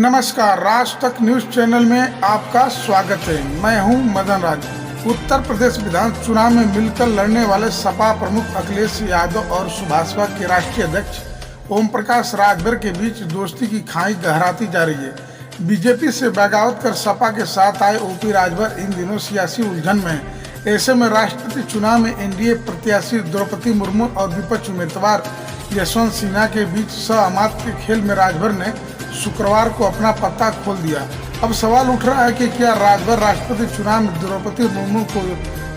नमस्कार, राज तक news channel में आपका स्वागत है। मैं हूं मदन राज। उत्तर प्रदेश विधान चुनाव में मिलकर लड़ने वाले सपा प्रमुख अखिलेश यादव और सुभाषपा के राष्ट्रीय अध्यक्ष ओम प्रकाश राजभर के बीच दोस्ती की खाई गहराती जा रही है। बीजेपी से बगावत कर सपा के साथ आए ओपी राजभर इन दिनों सियासी उलझन में है। ऐसे में राष्ट्रपति चुनाव में एनडीए प्रत्याशी द्रौपदी मुर्मू और विपक्ष उम्मीदवार यशवंत सिन्हा के बीच सहमत के खेल में राजभर ने शुक्रवार को अपना पत्ता खोल दिया। अब सवाल उठ रहा है कि क्या राजभर राष्ट्रपति चुनाव में द्रौपदी मुर्मू को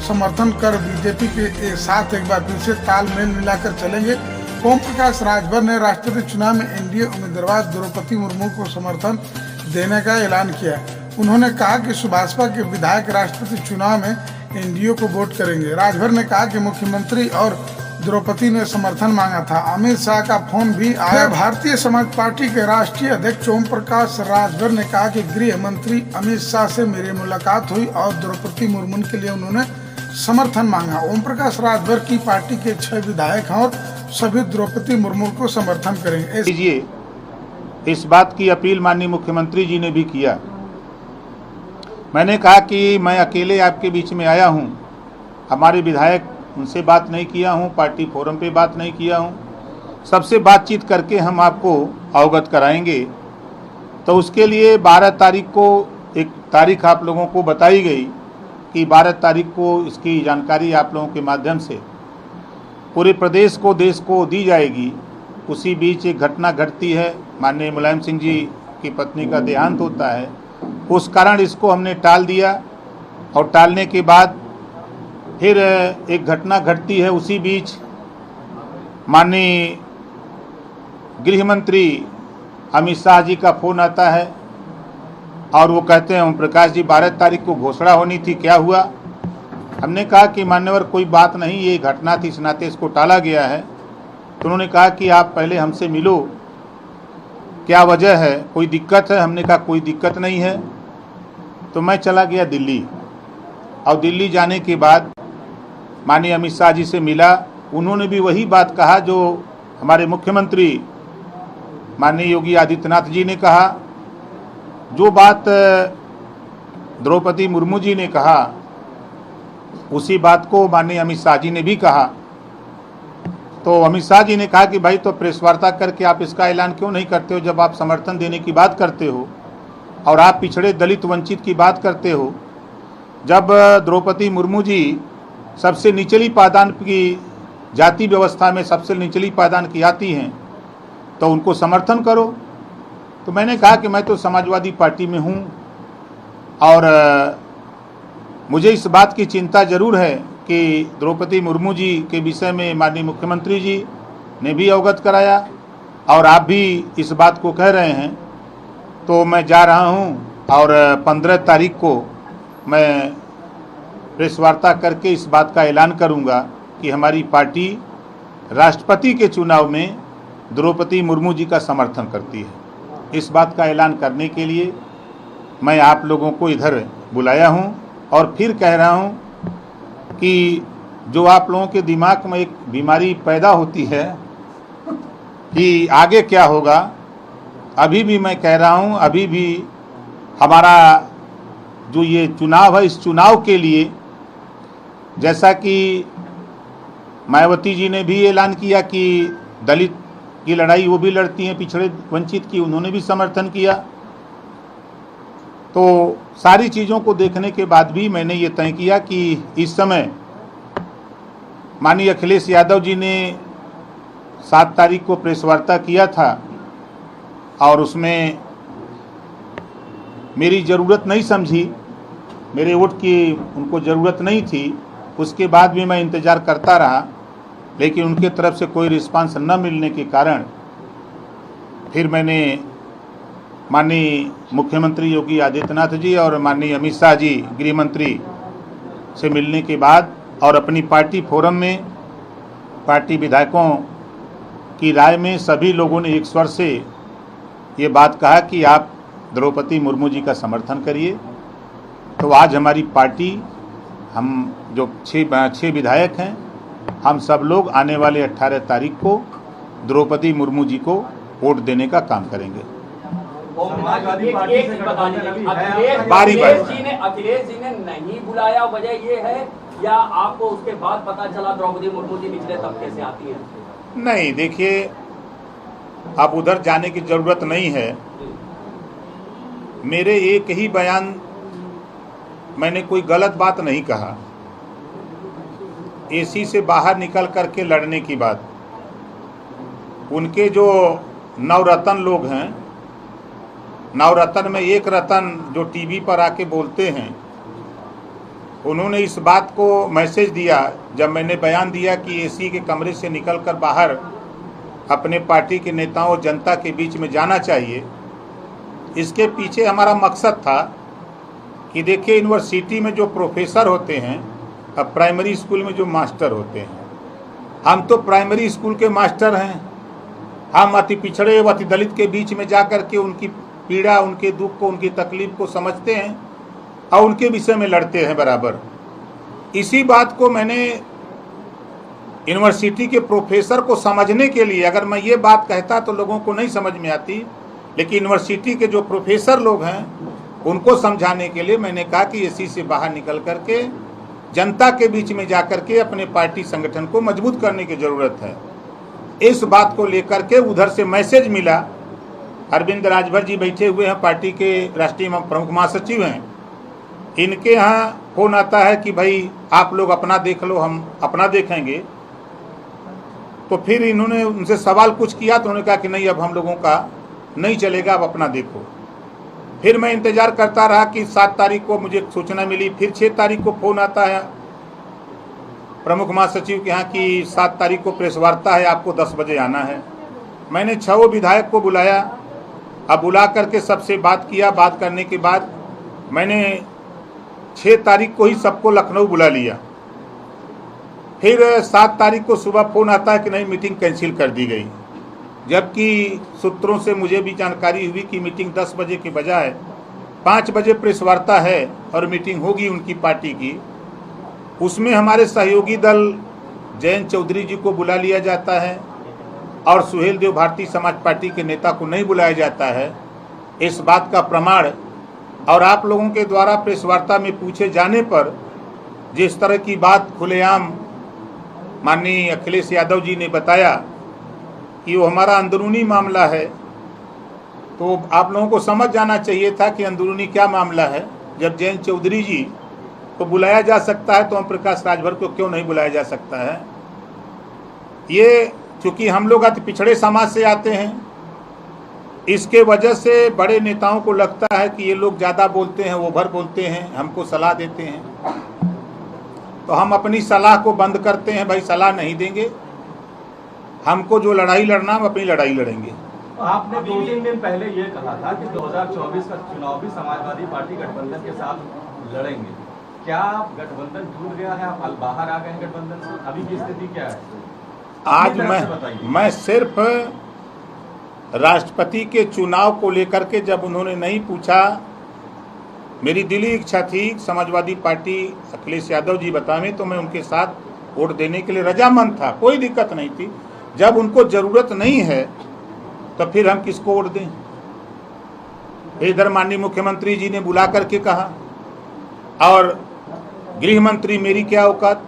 समर्थन कर बीजेपी के साथ एक बार फिर से तालमेल मिलाकर चलेंगे। ओम प्रकाश राजभर ने राष्ट्रपति चुनाव में एनडीए उम्मीदवार द्रौपदी मुर्मू को समर्थन देने का ऐलान किया। उन्होंने कहा कि सुभाषपा के विधायक राष्ट्रपति चुनाव में एनडीए को वोट करेंगे। राजभर ने कहा कि मुख्यमंत्री और द्रौपदी ने समर्थन मांगा था। अमित शाह का फोन भी आया। भारतीय समाज पार्टी के राष्ट्रीय अध्यक्ष ओम प्रकाश राजभर ने कहा कि गृह मंत्री अमित शाह से मेरी मुलाकात हुई और द्रौपदी मुर्मू के लिए उन्होंने समर्थन मांगा। ओम प्रकाश राजभर की पार्टी के 6 विधायक हैं और सभी द्रौपदी मुर्मू को समर्थन करेंगे। इस बात की अपील माननीय मुख्यमंत्री जी ने भी किया। मैंने कहा कि मैं अकेले आपके बीच में आया हूं, हमारे विधायक उनसे बात नहीं किया हूं, पार्टी फोरम पे बात नहीं किया हूं, सबसे बातचीत करके हम आपको अवगत कराएंगे। तो उसके लिए 12 तारीख को एक तारीख आप लोगों को बताई गई कि 12 तारीख को इसकी जानकारी आप लोगों के माध्यम से पूरे प्रदेश को, देश को दी जाएगी। उसी बीच एक घटना घटती है, माननीय मुलायम सिंह जी की पत्नी का देहांत होता है। उस कारण इसको हमने टाल दिया और टालने के बाद फिर एक घटना घटती है। उसी बीच माननीय गृह मंत्री अमित शाह जी का फ़ोन आता है और वो कहते हैं ओम प्रकाश जी 12 तारीख को घोषणा होनी थी, क्या हुआ? हमने कहा कि मान्यवर कोई बात नहीं, ये घटना थी, इस नाते इसको टाला गया है। तो उन्होंने कहा कि आप पहले हमसे मिलो, क्या वजह है, कोई दिक्कत है? हमने कहा कोई दिक्कत नहीं है। तो मैं चला गया दिल्ली और दिल्ली जाने के बाद माननीय अमित शाह जी से मिला। उन्होंने भी वही बात कहा जो हमारे मुख्यमंत्री माननीय योगी आदित्यनाथ जी ने कहा। जो बात द्रौपदी मुर्मू जी ने कहा उसी बात को माननीय अमित शाह जी ने भी कहा। तो अमित शाह जी ने कहा कि भाई तो प्रेस वार्ता करके आप इसका ऐलान क्यों नहीं करते हो, जब आप समर्थन देने की बात करते हो और आप पिछड़े दलित वंचित की बात करते हो। जब द्रौपदी मुर्मू जी सबसे निचली पायदान की जाति व्यवस्था में सबसे निचली पायदान की आती हैं तो उनको समर्थन करो। तो मैंने कहा कि मैं तो समाजवादी पार्टी में हूँ और मुझे इस बात की चिंता ज़रूर है कि द्रौपदी मुर्मू जी के विषय में माननीय मुख्यमंत्री जी ने भी अवगत कराया और आप भी इस बात को कह रहे हैं। तो मैं जा रहा हूँ और 15 तारीख को मैं प्रेस वार्ता करके इस बात का ऐलान करूंगा कि हमारी पार्टी राष्ट्रपति के चुनाव में द्रौपदी मुर्मू जी का समर्थन करती है। इस बात का ऐलान करने के लिए मैं आप लोगों को इधर बुलाया हूं और फिर कह रहा हूं कि जो आप लोगों के दिमाग में एक बीमारी पैदा होती है कि आगे क्या होगा, अभी भी मैं कह रहा हूं, अभी भी हमारा जो ये चुनाव है, इस चुनाव के लिए जैसा कि मायावती जी ने भी ऐलान किया कि दलित की लड़ाई वो भी लड़ती हैं, पिछड़े वंचित की, उन्होंने भी समर्थन किया। तो सारी चीज़ों को देखने के बाद भी मैंने ये तय किया कि इस समय माननीय अखिलेश यादव जी ने 7 तारीख को प्रेस वार्ता किया था और उसमें मेरी ज़रूरत नहीं समझी, मेरे वोट की उनको ज़रूरत नहीं थी। उसके बाद भी मैं इंतज़ार करता रहा, लेकिन उनके तरफ से कोई रिस्पांस न मिलने के कारण फिर मैंने माननीय मुख्यमंत्री योगी आदित्यनाथ जी और माननीय अमित शाह जी गृह मंत्री से मिलने के बाद और अपनी पार्टी फोरम में पार्टी विधायकों की राय में सभी लोगों ने एक स्वर से ये बात कहा कि आप द्रौपदी मुर्मू जी का समर्थन करिए। तो आज हमारी पार्टी, हम जो 6 विधायक हैं, हम सब लोग आने वाले 18 तारीख को द्रौपदी मुर्मू जी को वोट देने का काम करेंगे। समाजवादी पार्टी से बता बारी दीजिए, अखिलेश जी ने नहीं बुलाया, वजह ये है या आपको उसके बाद पता चला द्रौपदी मुर्मू जी निचले तबके से आती हैं? नहीं, देखिए अब उधर जाने की जरूरत नहीं है। मेरे एक ही बयान, मैंने कोई गलत बात नहीं कहा। एसी से बाहर निकल करके लड़ने की बात, उनके जो नवरत्न लोग हैं, नवरत्न में एक रतन जो टीवी पर आके बोलते हैं, उन्होंने इस बात को मैसेज दिया जब मैंने बयान दिया कि एसी के कमरे से निकलकर बाहर अपने पार्टी के नेताओं और जनता के बीच में जाना चाहिए। इसके पीछे हमारा मकसद था कि देखिए यूनिवर्सिटी में जो प्रोफेसर होते हैं, अब प्राइमरी स्कूल में जो मास्टर होते हैं, हम तो प्राइमरी स्कूल के मास्टर हैं। हम अति पिछड़े व अति दलित के बीच में जा कर के उनकी पीड़ा, उनके दुख को, उनकी तकलीफ को समझते हैं और उनके विषय में लड़ते हैं बराबर। इसी बात को मैंने यूनिवर्सिटी के प्रोफेसर को समझने के लिए, अगर मैं ये बात कहता तो लोगों को नहीं समझ में आती, लेकिन यूनिवर्सिटी के जो प्रोफेसर लोग हैं उनको समझाने के लिए मैंने कहा कि एसी से बाहर निकल करके जनता के बीच में जाकर के अपने पार्टी संगठन को मजबूत करने की ज़रूरत है। इस बात को लेकर के उधर से मैसेज मिला। अरविंद राजभर जी बैठे हुए हैं, पार्टी के राष्ट्रीय प्रमुख महासचिव हैं, इनके यहाँ फोन आता है कि भाई आप लोग अपना देख लो, हम अपना देखेंगे। तो फिर इन्होंने उनसे सवाल कुछ किया तो उन्होंने कहा कि नहीं, अब हम लोगों का नहीं चलेगा, अब अपना देखो। फिर मैं इंतज़ार करता रहा कि 7 तारीख को मुझे सूचना मिली। फिर 6 तारीख को फ़ोन आता है प्रमुख महासचिव के यहाँ कि 7 तारीख को प्रेस वार्ता है, आपको 10 बजे आना है। मैंने 6 विधायक को बुलाया। अब बुला करके सबसे बात किया। बात करने के बाद मैंने 6 तारीख को ही सबको लखनऊ बुला लिया। फिर 7 तारीख को सुबह फ़ोन आता है कि नहीं, मीटिंग कैंसिल कर दी गई, जबकि सूत्रों से मुझे भी जानकारी हुई कि मीटिंग 10 बजे के बजाय 5 बजे प्रेस वार्ता है और मीटिंग होगी उनकी पार्टी की। उसमें हमारे सहयोगी दल जयंत चौधरी जी को बुला लिया जाता है और सुहेल देव भारतीय समाज पार्टी के नेता को नहीं बुलाया जाता है। इस बात का प्रमाण और आप लोगों के द्वारा प्रेस वार्ता में पूछे जाने पर जिस तरह की बात खुलेआम माननीय अखिलेश यादव जी ने बताया कि वो हमारा अंदरूनी मामला है, तो आप लोगों को समझ जाना चाहिए था कि अंदरूनी क्या मामला है। जब जयंत चौधरी जी को बुलाया जा सकता है तो ओम प्रकाश राजभर को क्यों नहीं बुलाया जा सकता है। ये चूँकि हम लोग अति पिछड़े समाज से आते हैं, इसके वजह से बड़े नेताओं को लगता है कि ये लोग ज़्यादा बोलते हैं, ओवर बोलते हैं, हमको सलाह देते हैं। तो हम अपनी सलाह को बंद करते हैं, भाई सलाह नहीं देंगे, हमको जो लड़ाई लड़ना हम अपनी लड़ाई लड़ेंगे। आपने 2-3 दिन पहले ये कहा था कि 2024 का चुनाव भी समाजवादी पार्टी गठबंधन के साथ लड़ेंगे। क्या गठबंधन टूट गया है, आप बाहर आ गए हैं गठबंधन से? अभी की स्थिति क्या है? आज मैं सिर्फ राष्ट्रपति के चुनाव को लेकर के जब उन्होंने नहीं पूछा, मेरी दिली इच्छा थी समाजवादी पार्टी अखिलेश यादव जी बतावें तो मैं उनके साथ वोट देने के लिए रजामंद था, कोई दिक्कत नहीं थी। जब उनको ज़रूरत नहीं है तो फिर हम किसको वोट दें। इधर माननीय मुख्यमंत्री जी ने बुला करके कहा और गृह मंत्री, मेरी क्या औकात,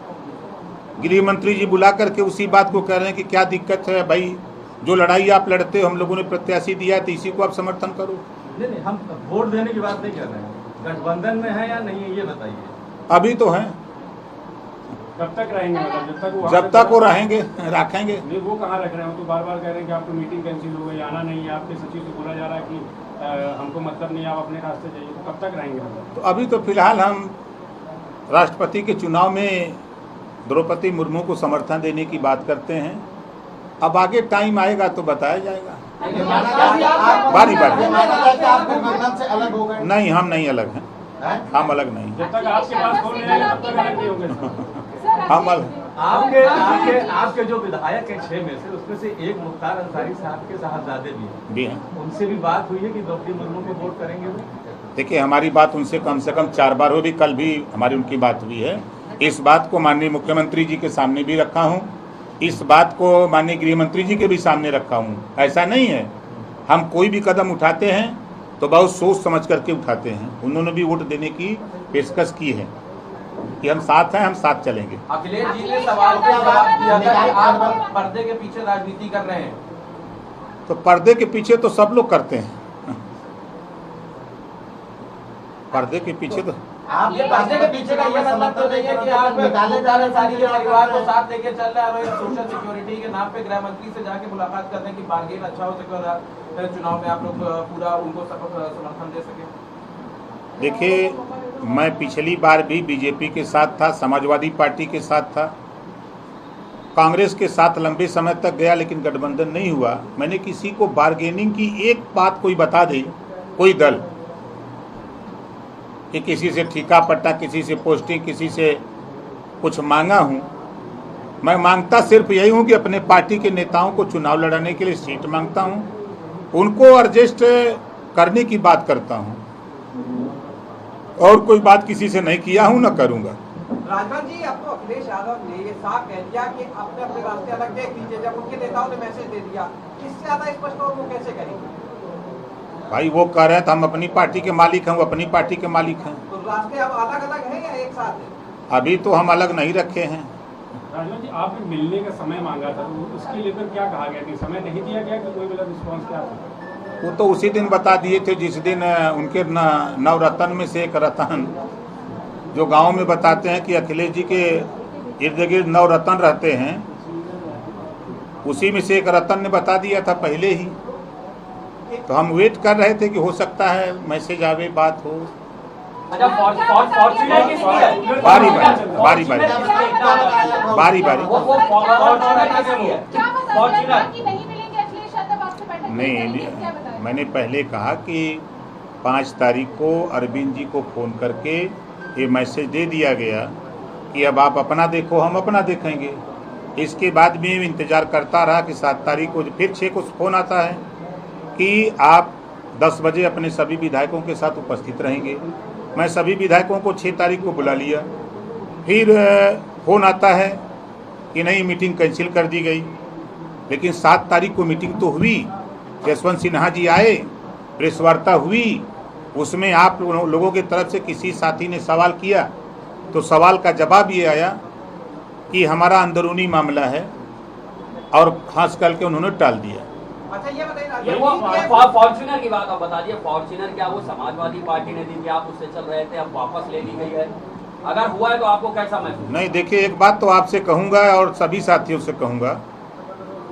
गृह मंत्री जी बुला करके उसी बात को कह रहे हैं कि क्या दिक्कत है भाई, जो लड़ाई आप लड़ते हो हम लोगों ने प्रत्याशी दिया है तो इसी को आप समर्थन करो। नहीं, हम वोट देने की बात नहीं कर रहे हैं, गठबंधन में है या नहीं है ये बताइए। अभी तो हैं। कब तक रहेंगे? मतलब जब तक वो रहेंगे रखेंगे। नहीं, वो कहाँ रख रहे हैं? तो बार बार कह रहे हैं कि आपको मीटिंग कैंसिल हो गई, आना नहीं है। आपके सचिव से बोला जा रहा है कि हमको मतलब नहीं, आप अपने रास्ते जाइए। तो कब तक रहेंगे? तो अभी तो फिलहाल हम राष्ट्रपति के चुनाव में द्रौपदी मुर्मू को समर्थन देने की बात करते हैं। अब आगे टाइम आएगा तो बताया जाएगा। बारी बारी। नहीं, हम नहीं अलग हैं, हम अलग नहीं। जब तक आपके पास फोन नहीं आएगा तब तक अलग नहीं होंगे। हम आपके जो विधायक हैं 6 में से, उसमें से एक मुख्तार अंसारी साहब के साहबजादे भी हैं, उनसे भी बात हुई है कि द्रौपदी मुर्मू को वोट करेंगे वो? देखिए, हमारी बात उनसे कम से कम 4 बार हुई, कल भी हमारी उनकी बात हुई है। इस बात को माननीय मुख्यमंत्री जी के सामने भी रखा हूँ, इस बात को माननीय गृह मंत्री जी के भी सामने रखा हूँ। ऐसा नहीं है, हम कोई भी कदम उठाते हैं तो बहुत सोच समझ करके उठाते हैं। उन्होंने भी वोट देने की पेशकश की है कि हम साथ हैं, हम साथ चलेंगे। अखिलेश जी ने सवाल पे जवाब दिया था कि आप पर्दे के पीछे राजनीति कर रहे हैं। तो पर्दे के पीछे तो सब लोग करते हैं। पर्दे के पीछे तो आप ये पर्दे के पीछे का ये मतलब तो नहीं है कि आप सारी के परिवार को साथ लेके चल रहे हैं, सोशल सिक्योरिटी के नाम पे गृह मंत्री से जाके मुलाकात करने की बार्गेन अच्छा हो सके और चुनाव में आप लोग पूरा उनको समर्थन दे सके। देखिए, मैं पिछली बार भी बीजेपी के साथ था, समाजवादी पार्टी के साथ था, कांग्रेस के साथ लंबे समय तक गया, लेकिन गठबंधन नहीं हुआ। मैंने किसी को बार्गेनिंग की एक बात कोई बता दे, कोई दल कि किसी से ठीका पट्टा, किसी से पोस्टिंग, किसी से कुछ मांगा हूँ। मैं मांगता सिर्फ यही हूँ कि अपने पार्टी के नेताओं को चुनाव लड़ाने के लिए सीट मांगता हूँ, उनको एडजस्ट करने की बात करता हूँ, और कोई बात किसी से नहीं किया हूँ, न करूँगा। राजभर जी, अब तो अखिलेश यादव ने ये साफ कह दिया कि अपने अपने रास्ते अलग देख लीजिए। जब उनके नेताओं ने मैसेज दे दिया, इससे ज्यादा स्पष्ट और वो कैसे करेंगे? भाई वो कह रहे हैं तो हम अपनी पार्टी के मालिक हैं, वो अपनी पार्टी के मालिक हैं। तो रास्ते अब अलग अलग हैं या एक साथ हैं? अभी तो हम अलग नहीं रखे हैं। राजभर जी, आपने मिलने का समय मांगा था, तो उसके लेकर क्या कहा गया कि समय नहीं दिया गया कि कोई मतलब रिस्पॉन्स क्या था? वो तो उसी दिन बता दिए थे जिस दिन उनके नवरत्न में से एक रतन, जो गांव में बताते हैं कि अखिलेश जी के इर्द गिर्द नवरत्न रहते हैं, उसी में से एक रतन ने बता दिया था पहले ही। तो हम वेट कर रहे थे कि हो सकता है मैसेज आवे, बात हो। अच्छा, फॉर्च्यूनर किसकी है? बारी बारी बारी बारी बारी वो फॉर्च्यूनर किसकी है? फॉर्च्यूनर नहीं, मैंने पहले कहा कि 5 तारीख को अरविंद जी को फ़ोन करके ये मैसेज दे दिया गया कि अब आप अपना देखो, हम अपना देखेंगे। इसके बाद भी इंतज़ार करता रहा कि 7 तारीख को फिर 6 को फ़ोन आता है कि आप 10 बजे अपने सभी विधायकों के साथ उपस्थित रहेंगे। मैं सभी विधायकों को 6 तारीख को बुला लिया। फिर फ़ोन आता है कि नहीं, मीटिंग कैंसिल कर दी गई। लेकिन 7 तारीख को मीटिंग तो हुई, यशवंत सिन्हा जी आए, प्रेस वार्ता हुई, उसमें आप लोगों की तरफ से किसी साथी ने सवाल किया, तो सवाल का जवाब ये आया कि हमारा अंदरूनी मामला है, और खास करके उन्होंने टाल दिया। अच्छा, ये बताइए ये वो फॉर्च्यूनर की बात आप बता दिए। फॉर्च्यूनर क्या वो समाजवादी पार्टी ने दी थी, आप उससे चल रहे थे, अब वापस ले ली गई है? अगर हुआ है तो आपको कैसा महसूस? नहीं, देखिए, एक बात तो आपसे कहूँगा और सभी साथियों से कहूँगा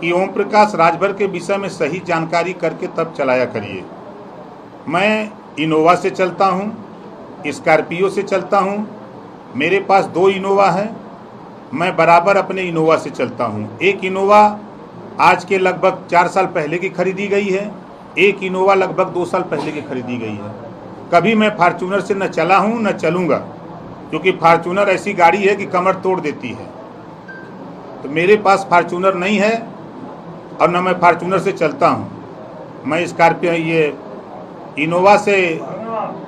कि ओम प्रकाश राजभर के विषय में सही जानकारी करके तब चलाया करिए। मैं इनोवा से चलता हूँ, स्कॉर्पियो से चलता हूँ, मेरे पास 2 इनोवा है, मैं बराबर अपने इनोवा से चलता हूँ। एक इनोवा आज के लगभग 4 साल पहले की खरीदी गई है, एक इनोवा लगभग 2 साल पहले की खरीदी गई है। कभी मैं फार्चूनर से न चला हूँ न चलूँगा, क्योंकि फार्चूनर ऐसी गाड़ी है कि कमर तोड़ देती है। तो मेरे पास फार्चूनर नहीं है और न मैं फार्चूनर से चलता हूँ। मैं स्कॉर्पियो, ये इनोवा से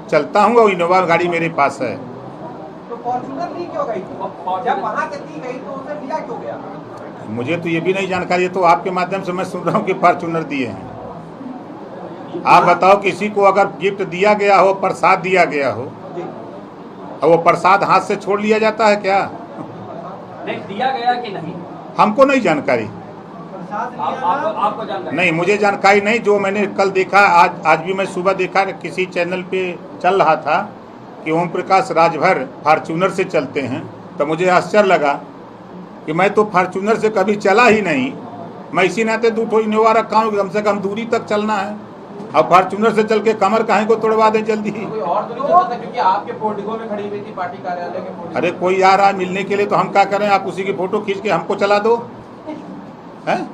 चलता हूँ और इनोवा गाड़ी मेरे पास है। तो फॉर्च्यूनर ली क्यों गई थी? जब वहां से दी गई तो उसे लिया क्यों गया? मुझे तो ये भी नहीं जानकारी है, तो आपके माध्यम से मैं सुन रहा हूँ कि फॉर्च्यूनर दिए हैं। आप बताओ, किसी को अगर गिफ्ट दिया गया हो, प्रसाद दिया गया हो, और वो प्रसाद हाथ से छोड़ लिया जाता है क्या? नहीं दिया गया कि नहीं, हमको नहीं जानकारी। आपको जानकारी नहीं, मुझे जानकारी नहीं। जो मैंने कल देखा, आज भी मैं सुबह देखा, किसी चैनल पे चल रहा था कि ओम प्रकाश राजभर फार्चूनर से चलते हैं, तो मुझे आश्चर्य लगा कि मैं तो फार्चूनर से कभी चला ही नहीं। मैं इसी नाते 2 इनोवा रखा हूँ, कम से कम दूरी तक चलना है। अब फार्चूनर से चल के कमर काहे को तोड़वा दें जल्दी। कोई और तो नहीं चलता था, क्योंकि आपके पोर्टिको में खड़ी हुई थी पार्टी कार्यालय के पोर्टिको। अरे कोई आ रहा है मिलने के लिए, तो हम क्या करें? आप उसी की फोटो खींच के हमको चला दो, हैं?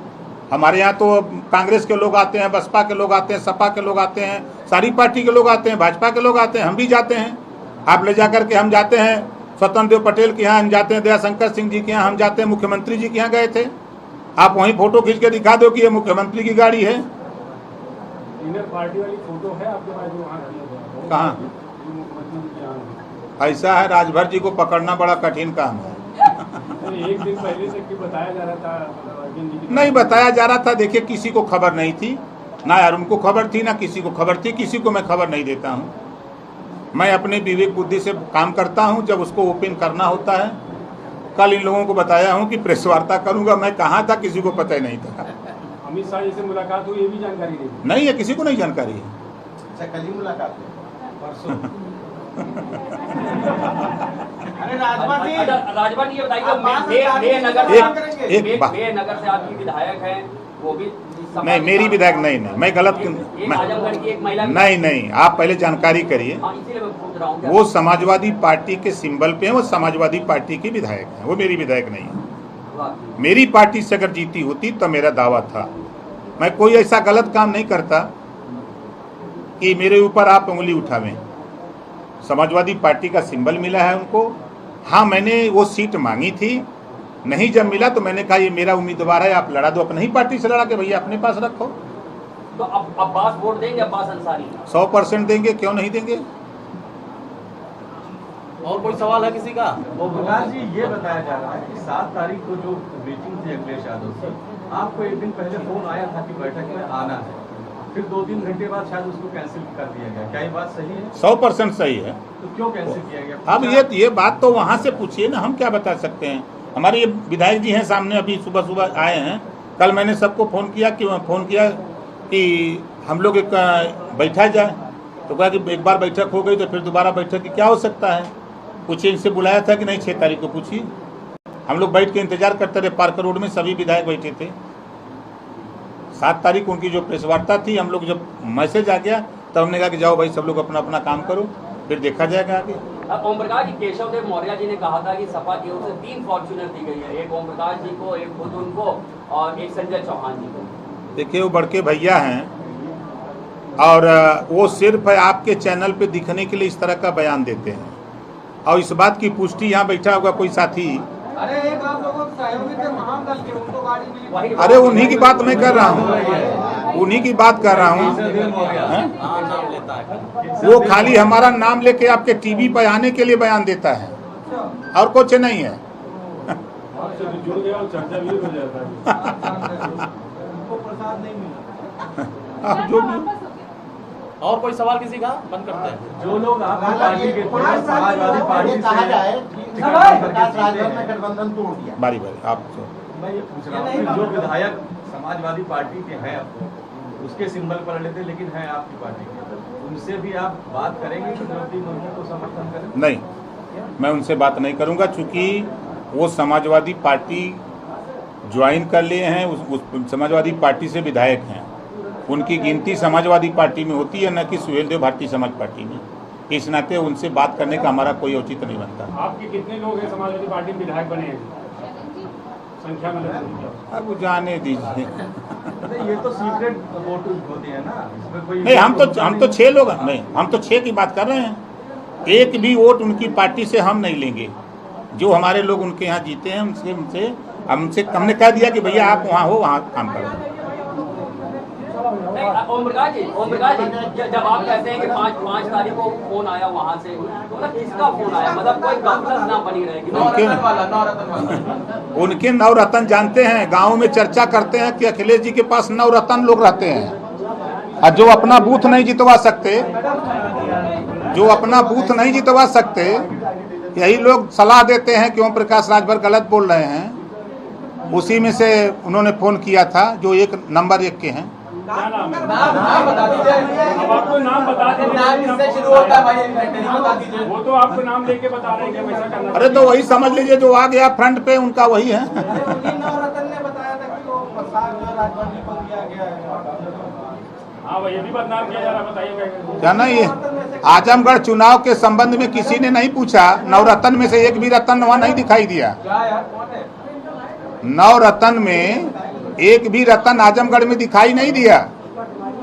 हमारे यहाँ तो कांग्रेस के लोग आते हैं, बसपा के लोग आते हैं, सपा के लोग आते हैं, सारी पार्टी के लोग आते हैं, भाजपा के लोग आते हैं, हम भी जाते हैं। आप ले जा करके, हम जाते हैं स्वतंत्र देव पटेल के यहाँ, हम जाते हैं दयाशंकर सिंह जी के यहाँ, हम जाते हैं मुख्यमंत्री जी के यहाँ गए थे। आप वहीं फोटो खींच के दिखा दो कि ये मुख्यमंत्री की गाड़ी है। इनर पार्टी वाली फोटो है आपके पास जो वहाँ खड़ी है? कहाँ? ऐसा है, राजभर जी को पकड़ना बड़ा कठिन काम है। एक दिन पहले से कि बताया जा रहा था, नहीं बताया जा रहा था। देखिए, किसी को खबर नहीं थी, ना यार उनको खबर थी ना किसी को खबर थी, किसी को मैं खबर नहीं देता हूँ। मैं अपने विवेक बुद्धि से काम करता हूँ। जब उसको ओपन करना होता है, कल इन लोगों को बताया हूँ कि प्रेस वार्ता करूँगा, मैं कहाँ था किसी को पता ही नहीं था। अमित शाह जी से मुलाकात हुई, ये भी जानकारी नहीं है, किसी को नहीं जानकारी है। अच्छा, कल ही मुलाकात हुई परसों। अरे राजभर जी ये बताइए, नगर से आपकी विधायक हैं, वो भी नहीं, मेरी विधायक नहीं, मैं गलत आजमगढ़ की एक महिला नहीं, आप पहले जानकारी करिए। इसीलिए मैं पूछ रहा हूँ। वो समाजवादी पार्टी के सिंबल पे है, वो समाजवादी पार्टी की विधायक है, वो मेरी विधायक नहीं है। मेरी पार्टी से अगर जीती होती तो मेरा दावा था। मैं कोई ऐसा गलत काम नहीं करता कि मेरे ऊपर आप उंगली उठावें। समाजवादी पार्टी का सिंबल मिला है उनको। हाँ, मैंने वो सीट मांगी थी, नहीं जब मिला तो मैंने कहा ये मेरा उम्मीदवार है, आप लड़ा दो। अपनी ही पार्टी से लड़ा के भैया अपने पास रखो। तो अब अब्बास वोट देंगे, अब्बास अंसारी 100% देंगे, क्यों नहीं देंगे। और कोई सवाल है किसी का? वो प्रकाश जी, ये बताया जा रहा है कि 7 तारीख को जो मीटिंग थी अखिलेश यादव से, आपको एक दिन पहले फोन आया था कि बैठक में आना है, फिर 2-3 घंटे बाद शायद उसको कैंसिल कर दिया गया। क्या ये बात सही है? 100% सही है। तो क्यों कैंसिल किया गया? अब ये बात तो वहाँ से पूछिए ना, हम क्या बता सकते हैं। हमारे ये विधायक जी हैं सामने, अभी सुबह आए हैं। कल मैंने सबको फ़ोन किया कि हम लोग एक बैठा जाए, तो कहा कि एक बार बैठक हो गई तो फिर दोबारा बैठक की क्या हो सकता है। पूछिए, इनसे बुलाया था कि नहीं 6 तारीख को, पूछिए। हम लोग बैठ के इंतजार करते रहे, पार्क रोड में सभी विधायक बैठे थे। 7 तारीख को उनकी जो प्रेस वार्ता थी, हम लोग जब मैसेज आ गया तब हमने कहा कि जाओ भाई सब लोग अपना अपना काम करो, फिर देखा जाएगा आगे। ओम प्रकाश जी, केशव देव मौर्य जी ने कहा था कि सपा की ओर से 3 फॉर्च्यूनर दी गई है, एक ओम प्रकाश जी को, एक खुद उनको और एक संजय चौहान जी को। देखिए, वो बड़के भैया हैं और वो सिर्फ आपके चैनल पे दिखने के लिए इस तरह का बयान देते हैं। और इस बात की पुष्टि यहाँ बैठा होगा कोई साथी। अरे एक आप लोगों के सहयोगी थे महान दल के, उनको गाड़ी मिली। अरे उन्हीं की बात मैं कर रहा हूँ, उन्हीं की बात कर रहा हूँ। वो खाली हमारा नाम लेके आपके टीवी पर आने के लिए बयान देता है और कुछ नहीं है। आपसे तो जुड़ गया और चर्चा भी हो जाता है। उनको प्रसाद नहीं मिला। आप जो भी और कोई सवाल किसी का? बंद करते हैं। जो लोग आपकी पार्टी के थे, समाजवादी पार्टी से गठबंधन तोड़ दिया। बारी आप मैं ये पूछ रहा हूँ कि जो विधायक समाजवादी पार्टी के हैं, अब उसके सिंबल पर लेते लेकिन हैं आपकी पार्टी के, उनसे भी आप बात करेंगे कि द्रौपदी मुर्मू को समर्थन करें? नहीं, मैं उनसे बात नहीं करूंगा, चूंकि वो समाजवादी पार्टी ज्वाइन कर लिए हैं, उस समाजवादी पार्टी से विधायक हैं। उनकी गिनती समाजवादी पार्टी में होती है, न कि सुहेलदेव भारतीय समाज पार्टी में। इस नाते उनसे बात करने का हमारा कोई औचित्य नहीं बनता। आपके कितने लोग हैं समाजवादी पार्टी में विधायक बने हैं? संख्या में अब जाने दीजिए। ये तो सीक्रेट वोट होती है ना, इसमें कोई नहीं, हम तो 6 लोग नहीं, हम तो 6 की बात कर रहे हैं। एक भी वोट उनकी पार्टी से हम नहीं लेंगे। जो हमारे लोग उनके यहाँ जीते हैं हमने कह दिया कि भैया आप वहाँ हो, वहाँ काम करो। ओम प्रकाश जी, जब आप कहते हैं कि 5 तारीख को फोन आया वहाँ से, मतलब किसका फोन आया? मतलब कोई गफलत ना बनी रहेगी। उनके नवरत्न जानते हैं, गांव में चर्चा करते हैं कि अखिलेश जी के पास नवरत्न लोग रहते हैं। और जो अपना बूथ नहीं जितवा सकते, यही लोग सलाह देते हैं कि ओम प्रकाश राजभर गलत बोल रहे हैं। उसी में से उन्होंने फोन किया था, जो एक नंबर 1 के हैं। क्या नाम है? नाम बता दीजिए। अब आपको नाम बता दीजिए। नाम किससे शुरू होता है भाई? बता दीजिए। वो तो आपको नाम लेके बता रहे हैं कि वैसा करना। अरे तो वही समझ लीजिए, जो आ गया फ्रंट पे उनका वही है। नवरत्न ने बताया था कि वो प्रसाद जो राजभर जी को दिया गया है। हाँ भाई, ये भी बदनाम किया जा रहा है, बताइए। क्या नहीं, आजमगढ़ चुनाव के संबंध में किसी ने नहीं पूछा। नवरत्न में से एक भी रत्न वहाँ नहीं दिखाई दिया। क्या यार, कौन है? नवरत्न में एक भी रत्न आजमगढ़ में दिखाई नहीं दिया।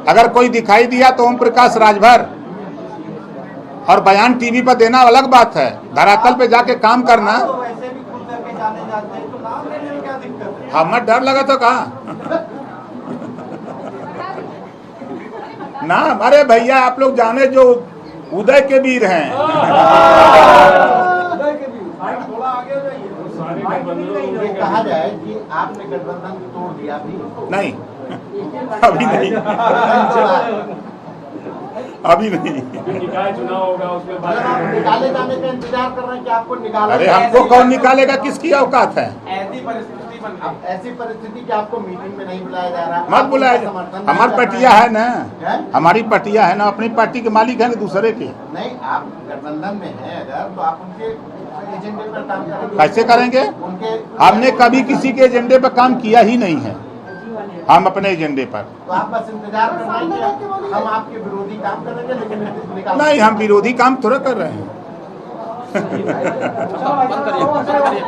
अगर कोई दिखाई दिया तो ओम प्रकाश राजभर, और बयान टीवी पर देना अलग बात है, धरातल पे जाके काम करना। तो वैसे भी खुल करके जाने जाते हैं, तो नाम लेने में क्या दिक्कत है? हमें डर लगा तो कहा ना। अरे भैया, आप लोग जाने जो उदय के वीर हैं। थोड़ा आगे जाइए। सारे गठबंधनों ये कहा जाए कि आपने गठबंधन तोड़ दिया भी। नहीं, अभी नहीं, अभी नहीं। अभी निकाय चुनाव होगा उसमें अगर आप निकाले जाने का इंतजार कर रहे हैं कि आपको निकाला अरे जाए। हमको कौन निकालेगा, किसकी औकात है? ऐसी परिस्थिति बन अब ऐसी परिस्थिति कि आपको मीटिंग में नहीं बुलाया जा रहा, मत बुलाए, हमारी पटिया है ना, है? हमारी पटिया है ना, अपनी पार्टी के मालिक है ना दूसरे के। नहीं, आप गठबंधन में हैं अगर तो आप उनके एजेंडे पर काम करेंगे। कैसे करेंगे? उनके हमने कभी किसी के एजेंडे पर काम किया ही नहीं है, हम अपने एजेंडे पर। तो आप बस इंतजार कर रहे हैं कि हम आपके विरोधी काम करेंगे, लेकिन निकाल नहीं, हम विरोधी काम थोड़ा कर रहे हैं। बंद करिए।